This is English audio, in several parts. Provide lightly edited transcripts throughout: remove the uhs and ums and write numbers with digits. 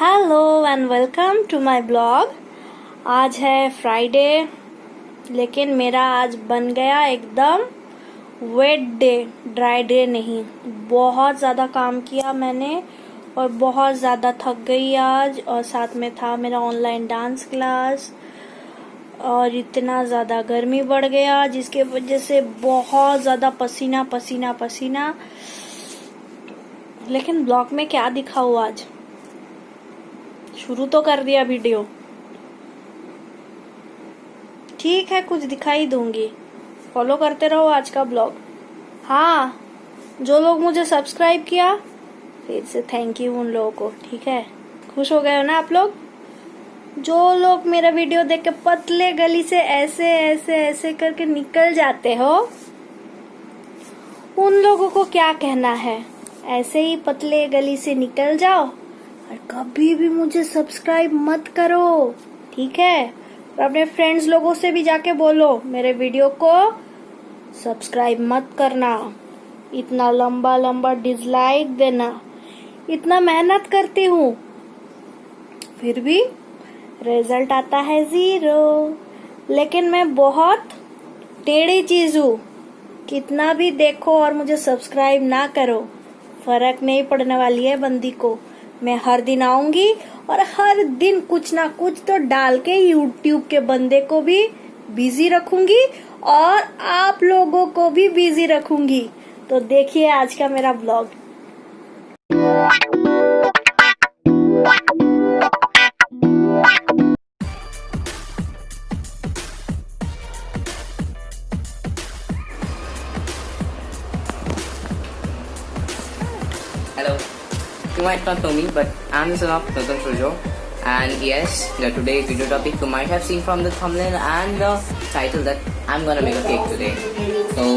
Hello and welcome to my blog. आज है Friday, लेकिन मेरा आज बन गया एकदम वेट डे, ड्राई डे नहीं। बहुत ज़्यादा काम किया मैंने और बहुत ज़्यादा थक गई आज, और साथ में था मेरा ऑनलाइन डांस क्लास, और इतना ज़्यादा गर्मी बढ़ गया जिसके वजह से बहुत ज़्यादा पसीना पसीना पसीना। लेकिन ब्लॉग में क्या दिखाऊँ आज, शुरू तो कर दिया वीडियो, ठीक है कुछ दिखाई दूंगी। फॉलो करते रहो आज का ब्लॉग। हाँ, जो लोग मुझे सब्सक्राइब किया फिर से थैंक यू उन लोगों को, ठीक है। खुश हो गए हो ना आप लोग? जो लोग मेरा वीडियो देख के पतले गली से ऐसे ऐसे ऐसे करके निकल जाते हो, उन लोगों को क्या कहना है, ऐसे ही पतले गली से निकल जाओ और कभी भी मुझे सब्सक्राइब मत करो, ठीक है। और अपने फ्रेंड्स लोगों से भी जाके बोलो मेरे वीडियो को सब्सक्राइब मत करना, इतना लंबा लंबा डिसलाइक देना। इतना मेहनत करती हूँ फिर भी रिजल्ट आता है 0। लेकिन मैं बहुत टेढ़ी चीज हूँ, कितना भी देखो और मुझे सब्सक्राइब ना करो, फर्क नहीं पड़ने वाली है बंदी को। मैं हर दिन आऊंगी और हर दिन कुछ ना कुछ तो डाल के यूट्यूब के बंदे को भी बिजी रखूंगी और आप लोगों को भी बिजी रखूंगी। तो देखिए आज का मेरा blog. Hello. You might not know me, but I'm the son of Nutan Sujo. And yes, the today's video topic you might have seen from the thumbnail and the title that I'm gonna make a cake today. So,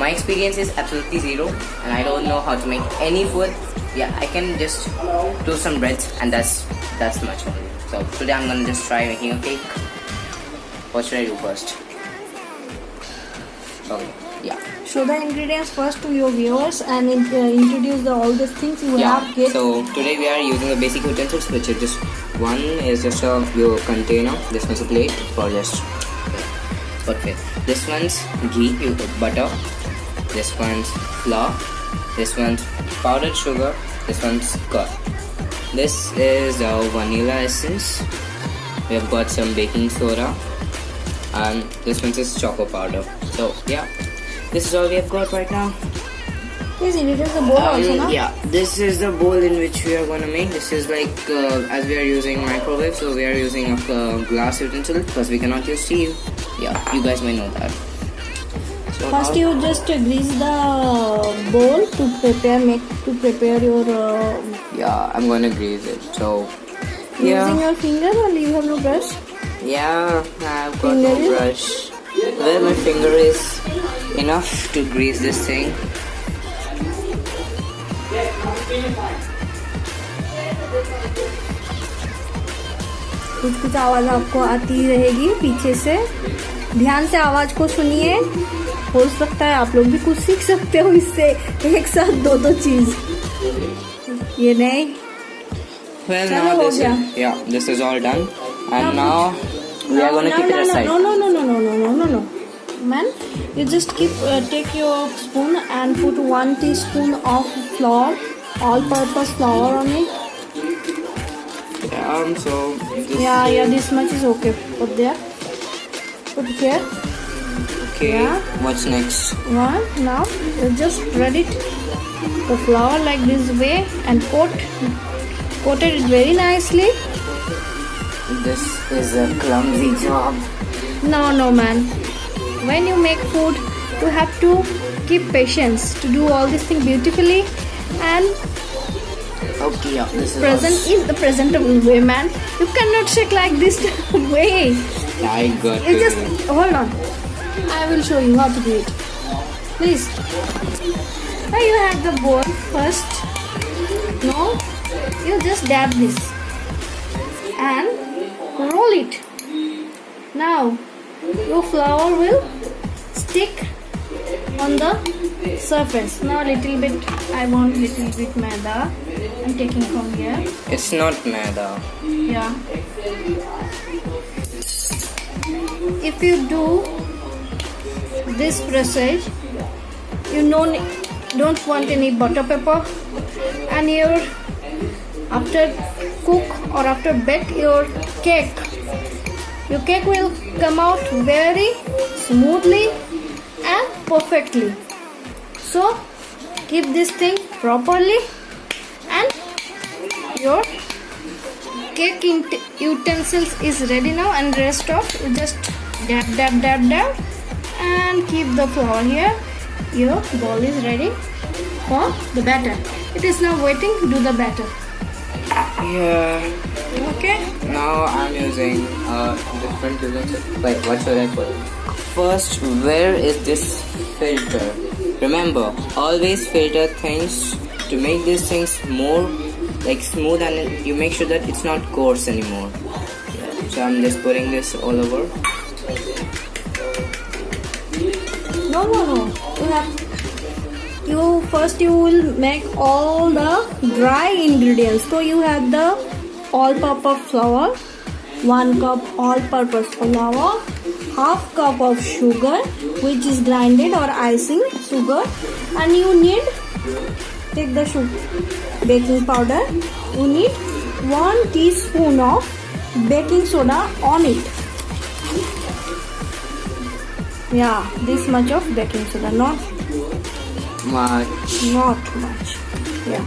my experience is absolutely 0 and I don't know how to make any food. Yeah, I can just do some breads and that's much only. So, today I'm gonna just try making a cake. What should I do first? Okay, yeah. Show the ingredients first to your viewers and introduce all these things you have. So today we are using the basic utensils, which is just one is just your container. This one's a plate for just okay. This one's ghee, butter. This one's flour. This one's powdered sugar. This one's curd. This is our vanilla essence. We have got some baking soda, and this one's is choco powder. So yeah. This is all we have got right now. Yes, it is the bowl also, no? Yeah, this is the bowl in which we are going to make. This is like, as we are using microwave, so we are using a glass utensil because we cannot use steel. Yeah, you guys may know that. So First you just grease the bowl to prepare your yeah, I'm going to grease it. So yeah. Using your finger or you have no brush? Yeah, I've got no brush. Well, my finger is enough to grease this thing. कुछ आवाज आपको आती रहेगी पीछे से, ध्यान से आवाज को सुनिए। हो सकता है आप लोग भी कुछ सीख सकते हो इससे, एक साथ दो चीज। ये नहीं। Well, now this is all done, and now we are going to keep it aside. No. Man, you just take your spoon and put 1 teaspoon of flour, all-purpose flour on it. So Yeah, this much is okay. Put there. Put here. Okay. Yeah. What's next? Now you just spread it, the flour like this way, and coat it very nicely. This is a clumsy job. No, man. When you make food, you have to keep patience to do all these things beautifully, and Okay, yeah, this is present is the presentable way, man. You cannot shake like this way. I got You it. just hold on. I will show you how to do it. Please. Now you have the bowl first. No, you just dab this and roll it. Now your flour will stick on the surface. Now little bit, I want little bit maida. I'm taking from here. It's not maida. Yeah. If you do this process, you don't want any butter paper, and your after cook or after bake your cake will come out very smoothly and perfectly. So keep this thing properly, and your cake utensils is ready now, and rest of you just dab and keep the flour here. Your ball is ready for the batter. It is now waiting to do the batter. Yeah. Okay. Now I'm using different utensils. Wait, what should I put? First, where is this filter? Remember, always filter things to make these things more like smooth, and you make sure that it's not coarse anymore. Yeah. So I'm just putting this all over. No. You will make all the dry ingredients. So you have the all-purpose flour, 1 cup all-purpose flour, half cup of sugar, which is grinded or icing sugar, and you need, take the baking powder. You need 1 teaspoon of baking soda on it. Yeah, this much of baking soda, not much. Yeah.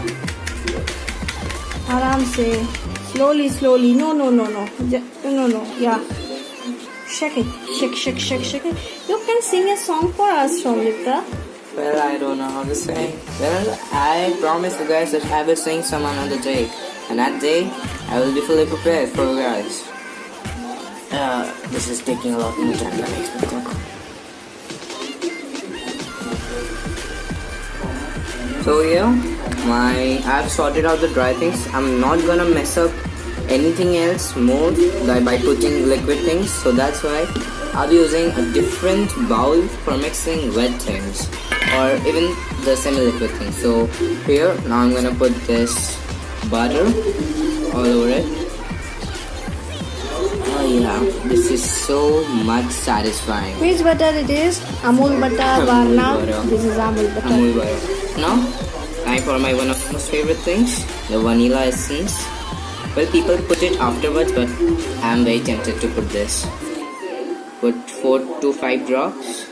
Aram se, slowly. No. Yeah. Shake it. You can sing a song for us, Shomlita. Well, I don't know how to sing. Well, I promise you guys that I will sing some another day, and that day I will be fully prepared for you guys. This is taking a lot more time than I expected. So yeah, I've sorted out the dry things. I'm not gonna mess up anything else more by putting liquid things. So that's why I'll be using a different bowl for mixing wet things or even the semi-liquid things. So here, now I'm gonna put this butter all over it. Oh yeah, this is so much satisfying. Which butter it is? Amul butter, Varna. This is Amul butter. Amul butter. Now, time for my one of my most favorite things, the vanilla essence. Well, people put it afterwards, but I'm very tempted to put this. Put 4 to 5 drops.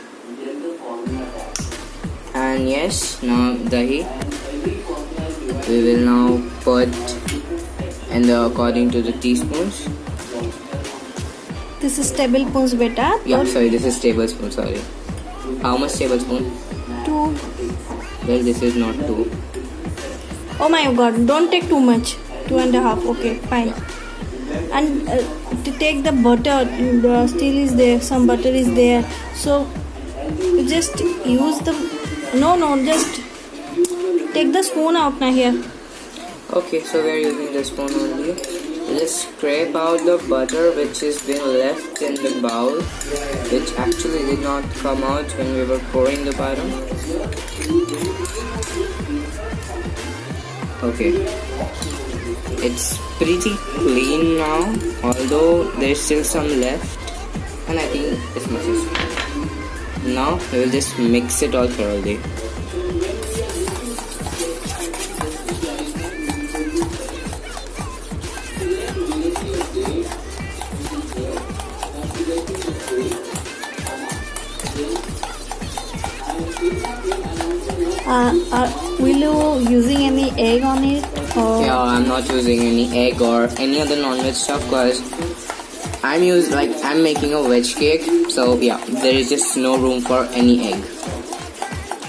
And yes, now dahi. We will now put according to the teaspoons. This is tablespoons, beta. Yeah, sorry, this is tablespoon, sorry. How much tablespoon? 2. Well, this is not 2. Oh my god, don't take too much. 2.5, okay, fine. Yeah. And to take the butter, still is there, some butter is there. So, you just use the, just take the spoon out now here. Okay, so we are using the spoon only. Just scrape out the butter which is being left in the bowl, which actually did not come out when we were pouring the batter. Okay, it's pretty clean now, although there's still some left, and I think this much is fine. Now we will just mix it all thoroughly. Will you using any egg on it? Or? Yeah, I'm not using any egg or any other non-veg stuff because I'm making a veg cake. So yeah, there is just no room for any egg.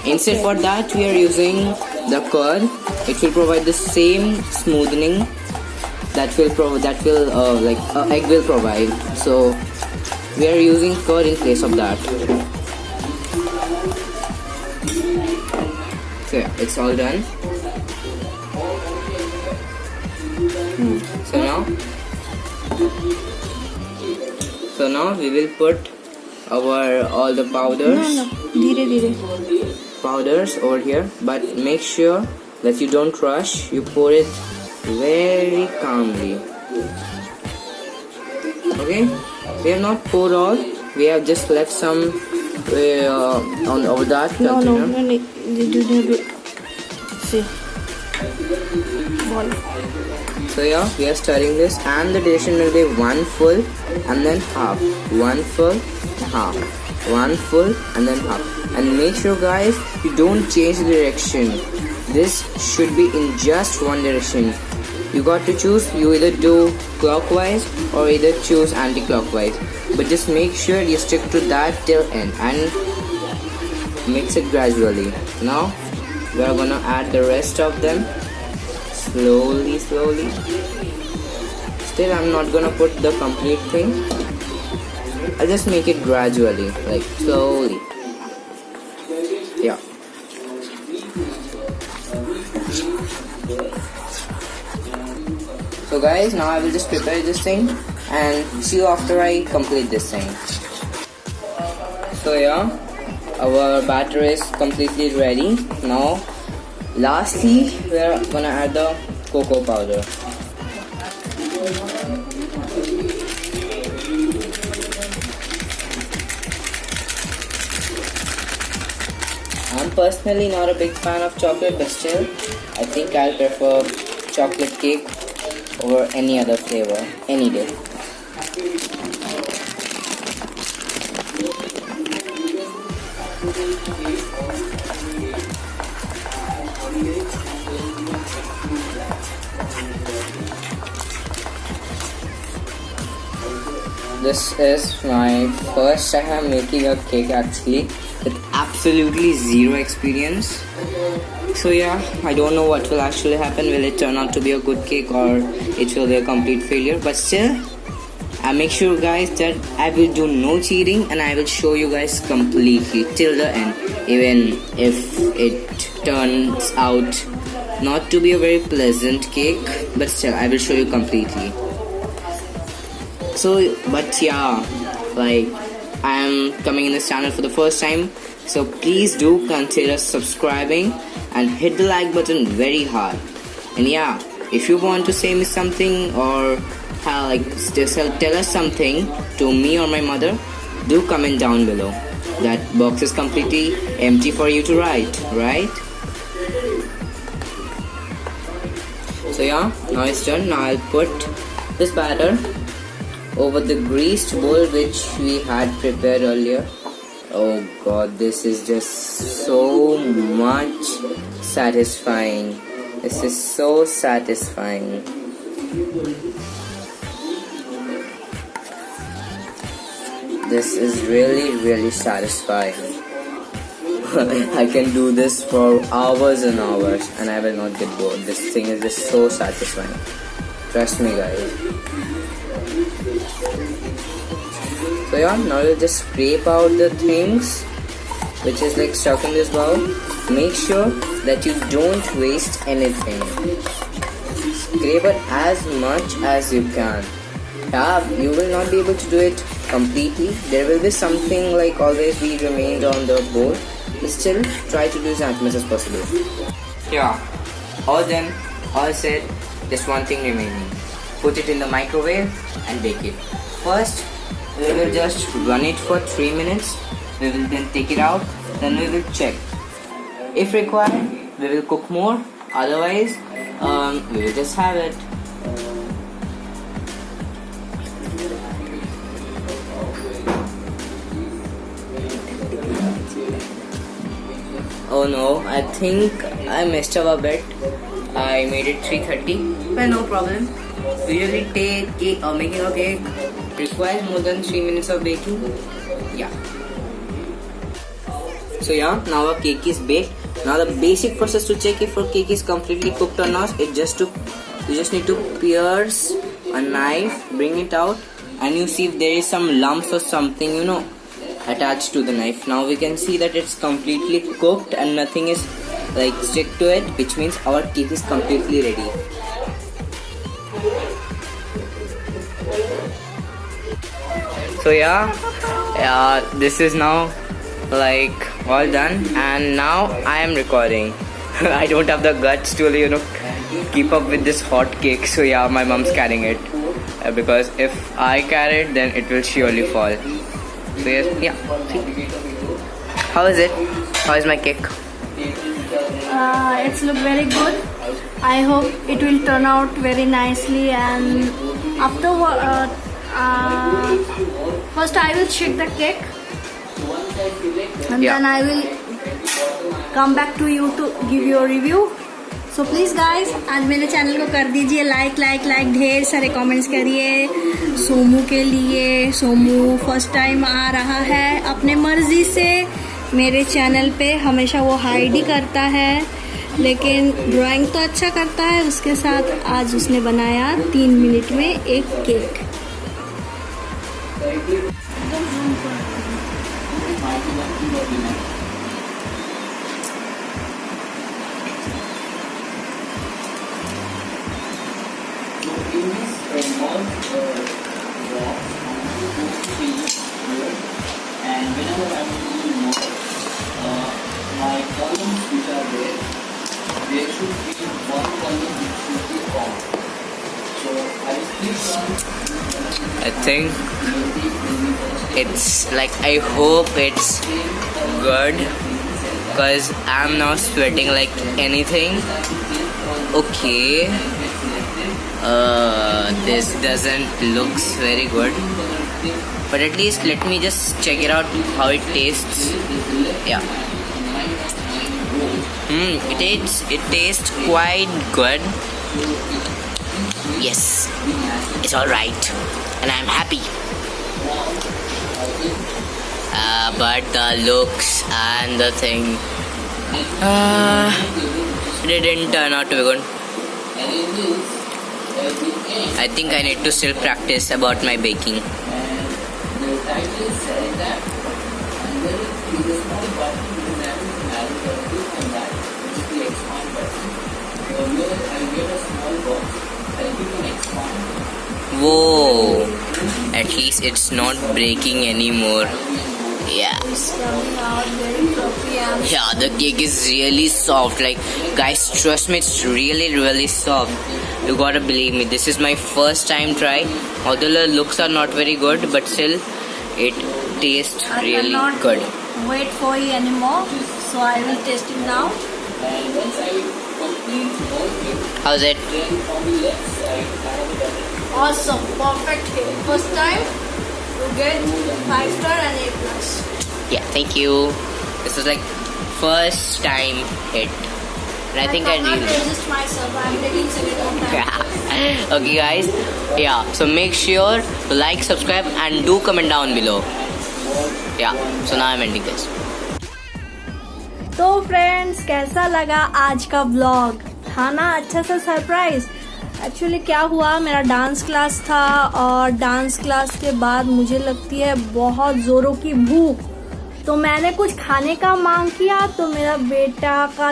Instead for that we are using the curd. It will provide the same smoothing that egg will provide. So we are using curd in place of that. So yeah, it's all done. So now we will put all the powders. No, dhire. powders over here, but make sure that you don't rush. You pour it very calmly. Okay, we have not poured all. We have just left some on over that No, container. you need to see. Ball. So yeah, we are stirring this, and the duration will be 1 full and then half, 1 full, half, 1 full and then half. And make sure guys, you don't change the direction. This should be in just one direction. You got to choose. You either do clockwise or either choose anti-clockwise. But just make sure you stick to that till end and mix it gradually. Now we are gonna add the rest of them. Slowly. Still, I'm not gonna put the complete thing. I'll just make it gradually, like slowly. Yeah. So guys, now I will just prepare this thing and see you after I complete this thing. So yeah, our batter is completely ready. Now lastly, we are gonna add the cocoa powder. I'm personally not a big fan of chocolate, but still, I think I'll prefer chocolate cake over any other flavor any day. This is my first time making a cake actually, with absolutely zero experience. So yeah, I don't know what will actually happen. Will it turn out to be a good cake or it will be a complete failure? But still, I make sure guys that I will do no cheating and I will show you guys completely till the end. Even if it turns out not to be a very pleasant cake, but still I will show you completely. So, but yeah, like I am coming in this channel for the first time, so please do consider subscribing and hit the like button very hard. And yeah, if you want to say me something or just tell us something to me or my mother, do comment down below. That box is completely empty for you to write, right? So yeah, now it's done. Now I'll put this batter over the greased bowl which we had prepared earlier. Oh god, this is just so much satisfying. This is so satisfying. This is really satisfying. I can do this for hours and hours and I will not get bored. This thing is just so satisfying. Trust me guys. So yeah, now we'll just scrape out the things which is like stuck in this bowl. Make sure that you don't waste anything. Scrape it as much as you can. Yeah, you will not be able to do it completely. There will be something like always be remained on the bowl, but still try to do as much as possible. Yeah, all done, all said. Just one thing remaining. Put it in the microwave and bake it. First, we will just run it for 3 minutes. We will then take it out. Then we will check. If required, we will cook more. Otherwise, we will just have it. Oh no, I think I messed up a bit. I made it 3:30. Well, no problem. Usually making a cake requires more than 3 minutes of baking. Yeah. So yeah, now our cake is baked. Now the basic process to check if your cake is completely cooked or not, you just need to pierce a knife, bring it out, and you see if there is some lumps or something, attached to the knife. Now we can see that it's completely cooked and nothing is like stick to it, which means our cake is completely ready. So yeah, this is now like all done, and now I am recording. I don't have the guts to, keep up with this hot cake. So yeah, my mom's carrying it. Because if I carry it, then it will surely fall. So yes, yeah. See? How is it? How is my cake? It's look very good. I hope it will turn out very nicely, and after first I will shake the cake, and Yeah. then I will come back to you to give you a review. So please guys, आज मेरे channel को कर दीजिए like, ढेर सारे comments करिए सोमू के लिए। सोमू फर्स्ट टाइम आ रहा है अपने मर्जी से मेरे चैनल पे। हमेशा वो हाइड ही करता है, लेकिन ड्राइंग तो अच्छा करता है। उसके साथ आज उसने बनाया 3 मिनट में एक cake. And whenever I'm doing more, my columns which are there, there should be one column which should be off. So I click on. I think it's like, I hope it's good, because I'm now sweating like anything. Okay. This doesn't looks very good, but at least let me just check it out how it tastes. Yeah. It tastes quite good. Yes, it's all right, and I'm happy. But the looks and the thing didn't turn out to be good. I think I need to still practice about my baking. Whoa! At least it's not breaking anymore. Yeah. Yeah, the cake is really soft. Like, guys, trust me, it's really soft. You gotta believe me. This is my first time try. Although the looks are not very good, but still, it tastes really good. Wait for you anymore, so I will taste it now. How's it? Awesome, perfect cake. First time you get 5-star and A+. Yeah, thank you. This is like first time hit. And I think I cannot really. resist myself. I'm taking second time. Okay, guys. Yeah, so make sure to like, subscribe, and do comment down below. Yeah, so now I'm ending this. तो friends, कैसा लगा आज का vlog? था ना अच्छा सा surprise? Actually क्या हुआ, मेरा डांस क्लास था, और डांस क्लास के बाद मुझे लगती है बहुत जोरों की भूख। तो मैंने कुछ खाने का मांग किया, तो मेरा बेटा का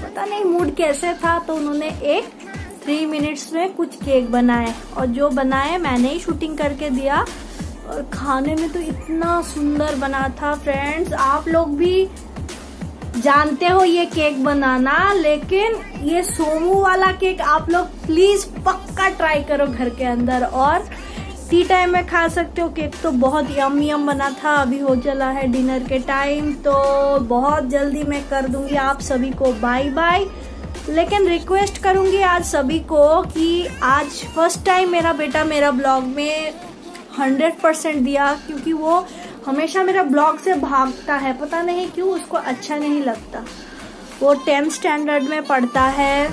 पता नहीं मूड कैसे था, तो उन्होंने एक 3 मिनट्स में कुछ केक बनाए, और जो बनाए मैंने ही शूटिंग करके दिया। और खाने में तो इतना सुंदर बना था फ्रेंड्स। आप लोग भी जानते हो ये केक बनाना, लेकिन ये सोमू वाला केक आप लोग प्लीज पक्का ट्राई करो घर के अंदर, और टी टाइम में खा सकते हो। केक तो बहुत यम बना था। अभी हो चला है डिनर के टाइम, तो बहुत जल्दी मैं कर दूंगी आप सभी को बाय बाय। लेकिन रिक्वेस्ट करूंगी आज सभी को कि आज फर्स्ट टाइम मेरा बेटा मेरा ब्लॉग में 100% दिया, क्योंकि वो हमेशा मेरा ब्लॉग से भागता है, पता नहीं क्यों, उसको अच्छा नहीं लगता। वो 10th स्टैंडर्ड में पढ़ता है।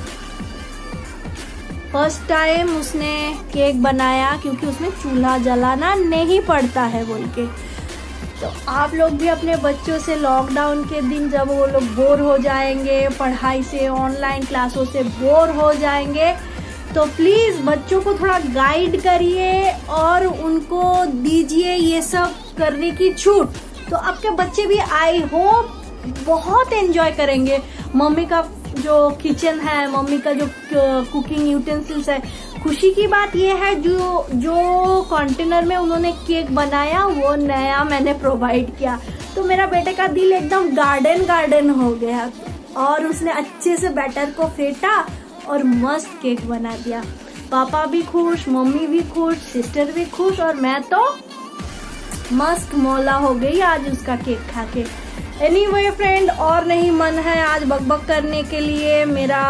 फर्स्ट टाइम उसने केक बनाया, क्योंकि उसमें चूल्हा जलाना नहीं पड़ता है बोल के। तो आप लोग भी अपने बच्चों से लॉकडाउन के दिन जब वो लोग बोर हो जाएंगे, पढ़ाई से, ऑनलाइन क्लासों से बोर हो जाएंगे, तो प्लीज बच्चों को थोड़ा गाइड करिए और उनको दीजिए ये सब करने की छूट। तो आपके बच्चे भी आई होप बहुत एंजॉय करेंगे। मम्मी का जो किचन है, मम्मी का जो कुकिंग यूटेंसिल्स है। खुशी की बात यह है जो कंटेनर में उन्होंने केक बनाया वो नया मैंने प्रोवाइड किया। तो मेरा बेटे का दिल एकदम गार्डन गार्डन हो गया और उसने अच्छे से बैटर को फेंटा और मस्त केक बना दिया। पापा भी खुश, मम्मी भी खुश, सिस्टर भी खुश और मैं तो मस्त मौला हो गई आज उसका केक खा के। एनीवे फ्रेंड, और नहीं मन है आज बकबक करने के लिए। मेरा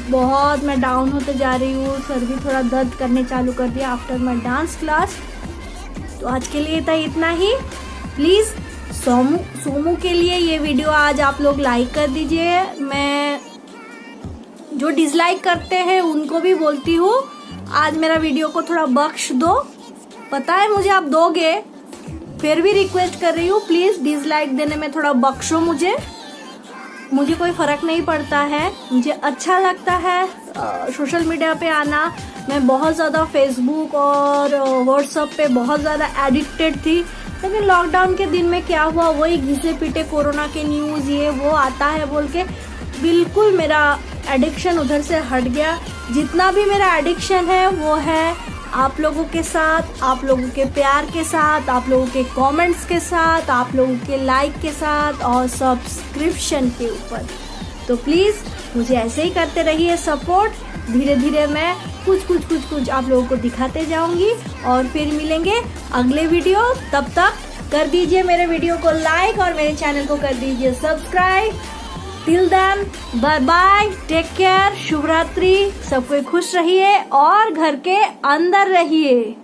बहुत मैं डाउन होते जा रही हूँ, सर भी थोड़ा दर्द करने चालू कर दिया आफ्टर माई डांस क्लास। तो आज के लिए था इतना ही। प्लीज सोमू के लिए ये वीडियो आज आप लोग लाइक कर दीजिए। मैं जो डिसलाइक करते हैं उनको भी बोलती हूँ आज मेरा वीडियो को थोड़ा बख्श दो। पता है मुझे आप दोगे, फिर भी रिक्वेस्ट कर रही हूँ प्लीज डिसलाइक देने में थोड़ा बख्शो मुझे कोई फर्क नहीं पड़ता है। मुझे अच्छा लगता है सोशल मीडिया पे आना। मैं बहुत ज़्यादा फेसबुक और व्हाट्सएप पे बहुत ज़्यादा एडिक्टेड थी, लेकिन लॉकडाउन के दिन में क्या हुआ, वही घिसे पीटे कोरोना के न्यूज़ ये वो आता है बोल के बिल्कुल मेरा एडिक्शन उधर से हट गया। जितना भी मेरा एडिक्शन है वो है आप लोगों के साथ, आप लोगों के प्यार के साथ, आप लोगों के कमेंट्स के साथ, आप लोगों के लाइक के साथ और सब्सक्रिप्शन के ऊपर। तो प्लीज़ मुझे ऐसे ही करते रहिए सपोर्ट। धीरे धीरे मैं कुछ आप लोगों को दिखाते जाऊंगी और फिर मिलेंगे अगले वीडियो। तब तक कर दीजिए मेरे वीडियो को लाइक और मेरे चैनल को कर दीजिए subscribe. Till then bye bye, take care, शुभ रात्रि। सब कोई खुश रहिए और घर के अंदर रहिए।